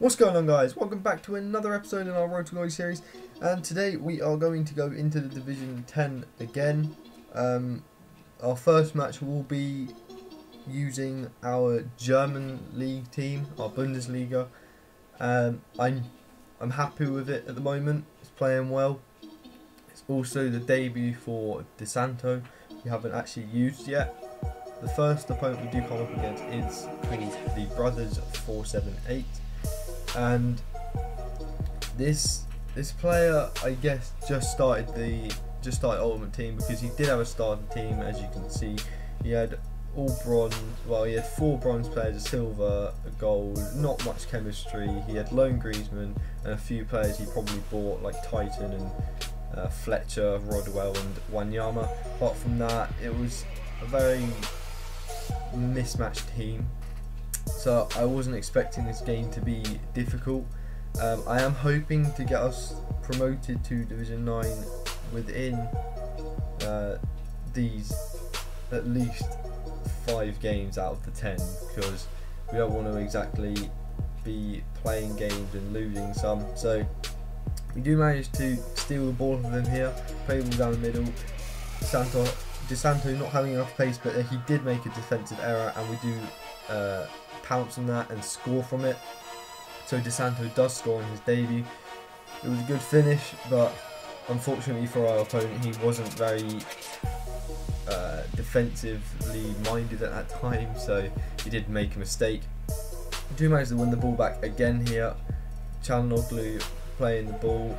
What's going on, guys? Welcome back to another episode in our Road to Glory series, and today we are going to go into the Division 10 again. Our first match will be using our German league team, our Bundesliga. I'm happy with it at the moment. It's playing well. It's also the debut for De Santo. We haven't actually used yet. The first opponent we do come up against is called the Brothers 478. And this player, I guess, just started Ultimate Team because he did have a starting team. As you can see, he had all bronze. Well, he had 4 bronze players, a silver, a gold. Not much chemistry. He had Lone Griezmann and a few players he probably bought like Titan and Fletcher, Rodwell, and Wanyama. Apart from that, it was a very mismatched team. So I wasn't expecting this game to be difficult. I am hoping to get us promoted to Division 9 within these at least 5 games out of the 10, because we don't want to exactly be playing games and losing some. So we do manage to steal the ball from them here, play the ball down the middle. De Santo not having enough pace, but he did make a defensive error, and we do pounce on that and score from it. So De Santo does score on his debut. It was a good finish, but unfortunately for our opponent, he wasn't very defensively minded at that time, so he did make a mistake. We do manage to win the ball back again here. Çalhanoğlu playing the ball,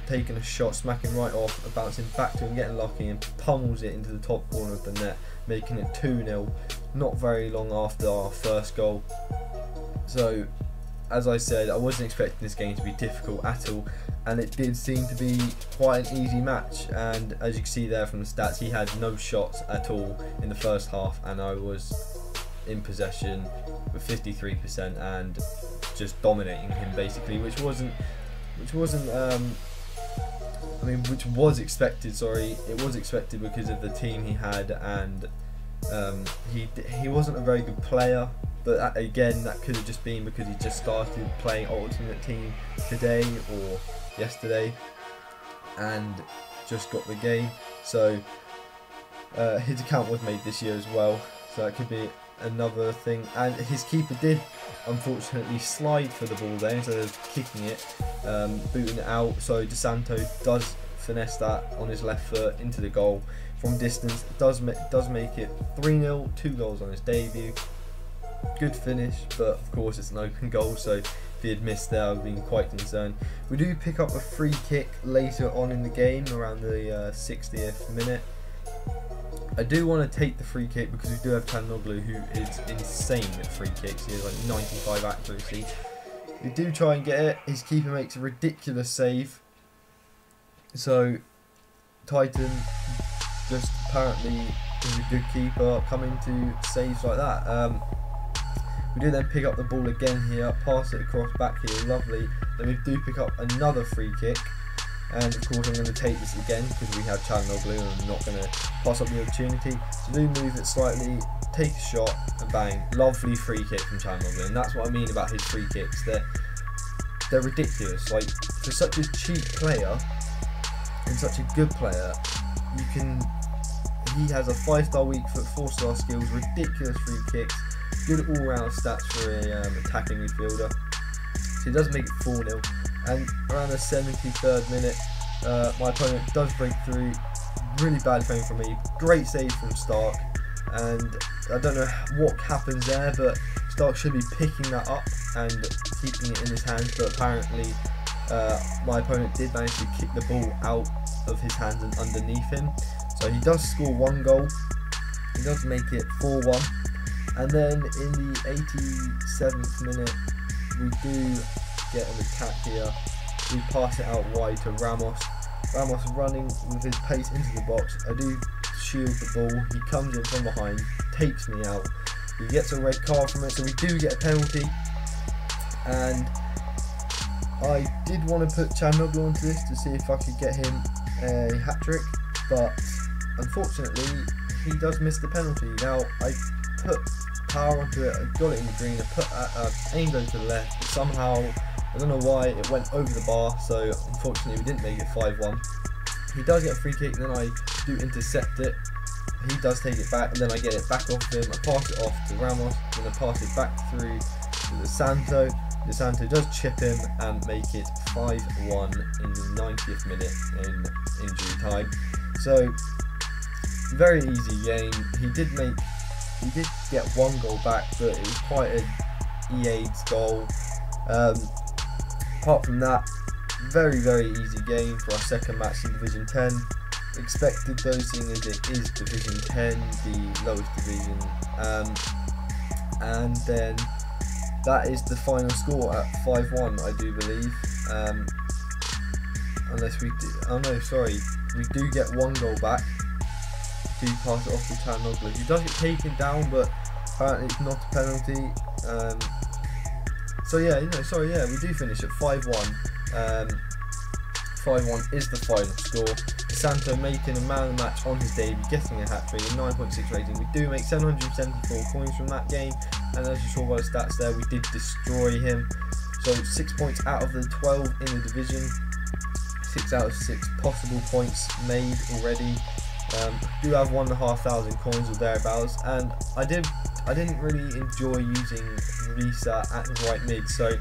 taking a shot, smacking right off, bouncing back to him, getting lucky, and pummels it into the top corner of the net, making it 2-0. Not very long after our first goal. So, as I said, I wasn't expecting this game to be difficult at all, and it did seem to be quite an easy match. And as you can see there from the stats, he had no shots at all in the first half, and I was in possession with 53% and just dominating him basically, which was expected. Sorry, it was expected because of the team he had, and he wasn't a very good player, but again, that could have just been because he just started playing Ultimate Team today or yesterday and just got the game. So his account was made this year as well, so that could be another thing. And his keeper did unfortunately slide for the ball there instead of kicking it, booting it out. So De Santo does finesse that on his left foot into the goal from distance. Does make it 3-0, 2 goals on his debut. Good finish, but of course it's an open goal, so if he had missed there, I would have been quite concerned. We do pick up a free kick later on in the game, around the 60th minute. I do want to take the free kick because we do have Çalhanoğlu, who is insane at free kicks. He has like 95 accuracy. We do try and get it. His keeper makes a ridiculous save. So Titan just apparently is a good keeper coming to saves like that. We do then pick up the ball again here, pass it across back here, lovely. Then we do pick up another free kick, and of course I'm going to take this again because we have Çalhanoğlu and I'm not going to pass up the opportunity. So do move it slightly, take a shot, and bang, lovely free kick from Çalhanoğlu. And that's what I mean about his free kicks. They're ridiculous. Like, for such a cheap player and such a good player, he has a 5-star weak foot, 4-star skills, ridiculous free kicks, good all-round stats for a attacking midfielder. So he does make it 4-0, and around the 73rd minute, my opponent does break through. Really bad frame from me, great save from Stark, and I don't know what happens there, but Stark should be picking that up and keeping it in his hands, but apparently my opponent did manage to kick the ball out of his hands and underneath him. So he does score 1 goal, he does make it 4-1, and then in the 87th minute we do get an attack here. We pass it out wide to Ramos. Ramos running with his pace into the box. I do shield the ball, he comes in from behind, takes me out, he gets a red card from it, so we do get a penalty. And I did want to put Çalhanoğlu onto this to see if I could get him a hat-trick, but unfortunately he does miss the penalty. Now I put power onto it, I got it in the green, I aimed over to the left, but somehow, I don't know why, it went over the bar, so unfortunately we didn't make it 5-1. He does get a free kick, and then I do intercept it. He does take it back, and then I get it back off him, I pass it off to Ramos, and then pass it back through to De Santo. De Santo does chip him and make it 5-1 in the 90th minute in injury time. So, very easy game. He did get one goal back, but it was quite an EA's goal. Apart from that, very easy game for our second match in Division 10. Expected though, seeing as it is Division 10, the lowest division. And then that is the final score at 5-1, I do believe. Unless we do, oh no, sorry, we do get one goal back. Do pass it off to Chanoglu, who does get taken down, but apparently it's not a penalty. So yeah, we do finish at 5-1. 5-1 is the final score. De Santo making a man of the match on his debut, getting a hat-trick, a 9.6 rating. We do make 774 coins from that game, and as you saw by the stats there, we did destroy him. So 6 points out of the 12 in the division, 6 out of 6 possible points made already. Do have 1,500 coins or thereabouts, and I didn't really enjoy using Risa at right mid, so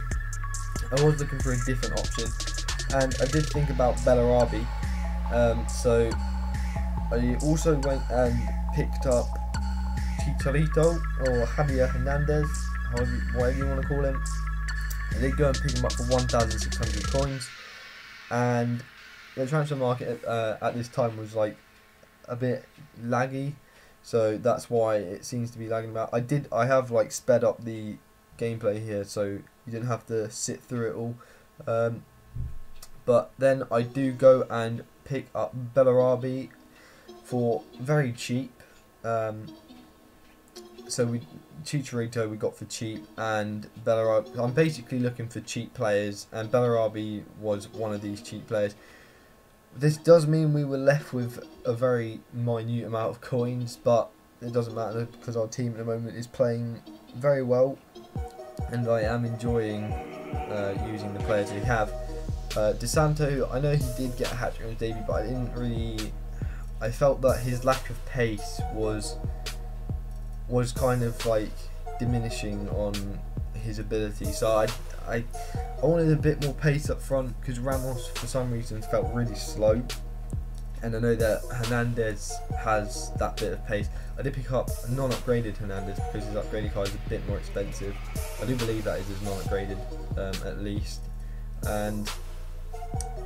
I was looking for a different option, and I did think about Bellarabi. So I also went and picked up Chicharito or Javier Hernandez, whatever you want to call him. I did go and pick him up for 1,600 coins, and the transfer market at this time was like a bit laggy, so that's why it seems to be lagging about. I have like sped up the gameplay here, so you didn't have to sit through it all. But then I do go and pick up Bellarabi for very cheap. So Chicharito we got for cheap, and Bellarabi, I'm basically looking for cheap players, and Bellarabi was one of these cheap players. This does mean we were left with a very minute amount of coins, but it doesn't matter because our team at the moment is playing very well, and I am enjoying using the players we have. De Santo, I know he did get a hat-trick on his debut, but I felt that his lack of pace was kind of like diminishing on his ability, so I wanted a bit more pace up front, because Ramos for some reason felt really slow, and I know that Hernandez has that bit of pace. I did pick up a non-upgraded Hernandez because his upgraded card is a bit more expensive. I do believe that is his non-upgraded at least. And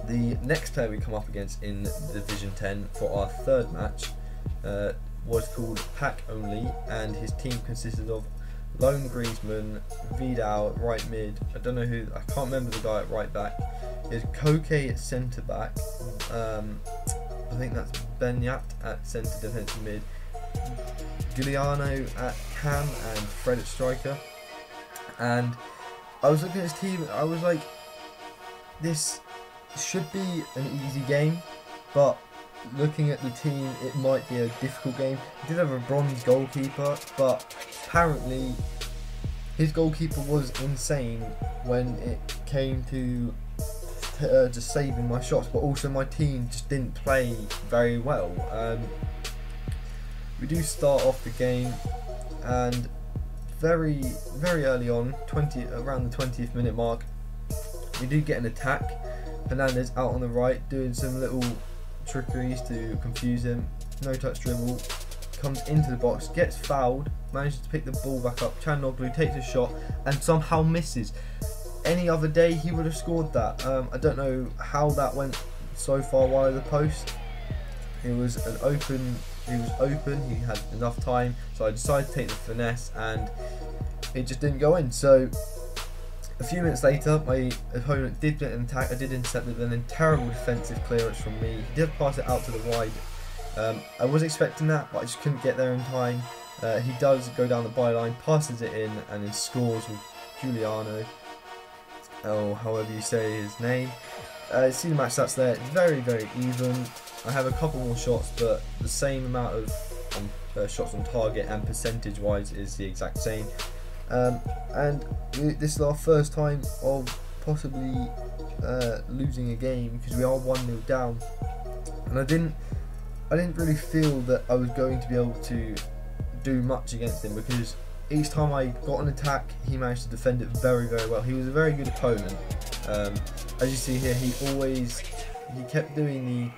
the next player we come up against in Division 10 for our third match was called Pack Only, and his team consisted of Lone Griezmann, Vidal at right mid, I don't know who, I can't remember the guy at right back, there's Koke at centre back, I think that's Benyat at centre defensive mid, Giuliano at cam, and Fred at striker. And I was looking at his team, I was like, this should be an easy game, but looking at the team, it might be a difficult game. He did have a bronze goalkeeper, but apparently his goalkeeper was insane when it came to just saving my shots, but also my team just didn't play very well. We do start off the game, and very early on, around the 20th minute mark, we do get an attack. Hernandez out on the right doing some little trickeries to confuse him, no touch dribble, comes into the box, gets fouled, manages to pick the ball back up, Chanoglu takes a shot and somehow misses. Any other day he would have scored that. I don't know how that went so far wide of the post. He was open, he had enough time, so I decided to take the finesse and it just didn't go in. So a few minutes later, my opponent did get an attack. I did intercept it, and then terrible defensive clearance from me. He did pass it out to the wide. I was expecting that, but I just couldn't get there in time. He does go down the byline, passes it in, and then scores with Giuliano, or however you say his name. See the match stats there, it's very even. I have a couple more shots, but the same amount of shots on target, and percentage wise is the exact same. And this is our first time of possibly losing a game, because we are 1-0 down, and I didn't really feel that I was going to be able to do much against him, because each time I got an attack he managed to defend it very, very well. He was a very good opponent. As you see here, he kept doing the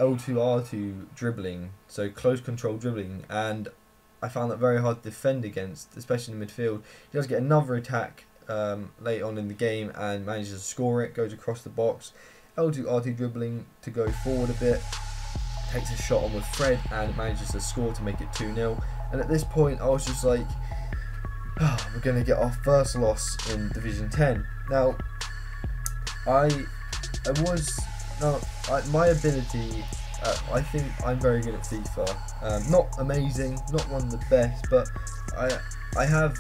L2R2 dribbling, so close control dribbling, and I found that very hard to defend against, especially in the midfield. He does get another attack late on in the game and manages to score it, goes across the box, L2R2 dribbling to go forward a bit, takes a shot on with Fred and manages to score to make it 2-0. And at this point I was just like, oh, we're going to get our first loss in Division 10. Now, my ability, I think I'm very good at FIFA. Not amazing, not one of the best, but I have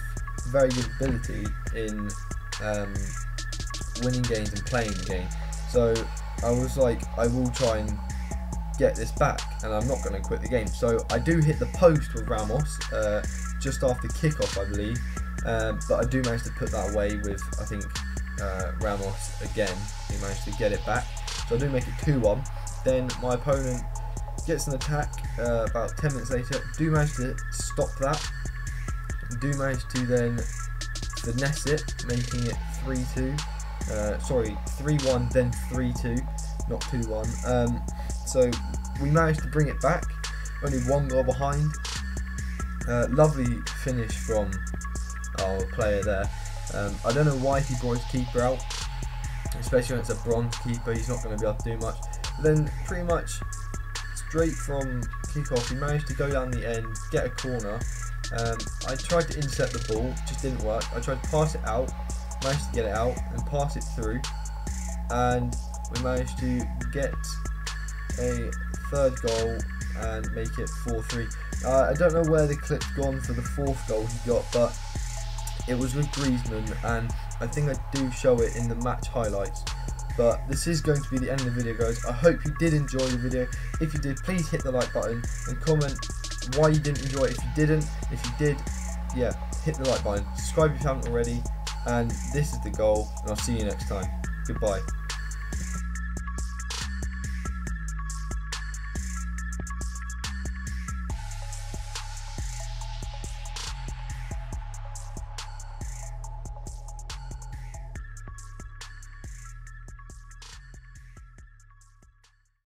very good ability in winning games and playing the game. So I was like, I will try and get this back, and I'm not going to quit the game. So I do hit the post with Ramos just after kickoff, I believe, but I do manage to put that away with, I think, Ramos again. He managed to get it back, so I do make it 2-1. Then my opponent gets an attack about 10 minutes later, do manage to stop that, do manage to then finesse it, making it 3-2, sorry, 3-1 then 3-2, not 2-1. So we managed to bring it back, only one goal behind. Lovely finish from our player there. I don't know why he brought his keeper out, especially when it's a bronze keeper. He's not going to be able to do much. But then pretty much straight from kickoff, he managed to go down the end, get a corner. I tried to intercept the ball, just didn't work. I tried to pass it out, managed to get it out and pass it through, and we managed to get a third goal and make it 4-3. I don't know where the clip's gone for the fourth goal he got, but it was with Griezmann, and I think I do show it in the match highlights. But this is going to be the end of the video, guys. I hope you did enjoy the video. If you did, please hit the like button and comment why you didn't enjoy it if you didn't. If you did, yeah, hit the like button. Subscribe if you haven't already. And this is the goal, and I'll see you next time. Goodbye.